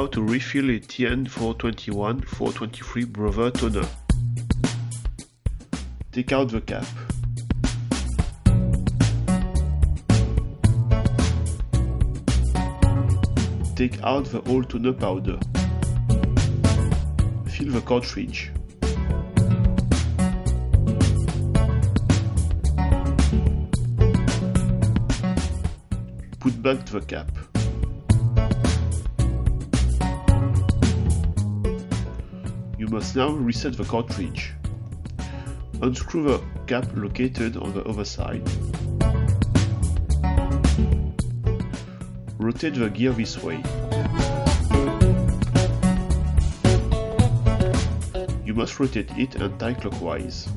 how to refill a TN423 Brother toner. Take out the cap. Take out the old toner powder. Fill the cartridge. Put back the cap. You must now reset the cartridge. Unscrew the cap located on the other side. Rotate the gear this way. You must rotate it anti-clockwise.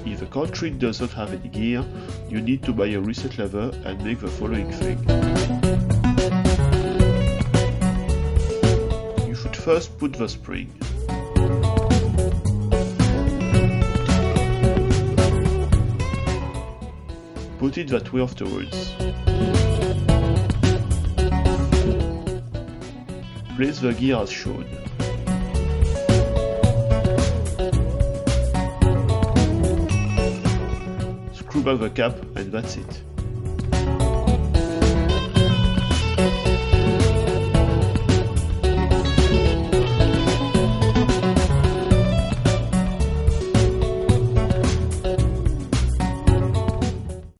If the cartridge does not have any gear, you need to buy a reset lever and make the following thing. You should first put the spring. Put it that way afterwards. Place the gear as shown. Screw back the cap and that's it.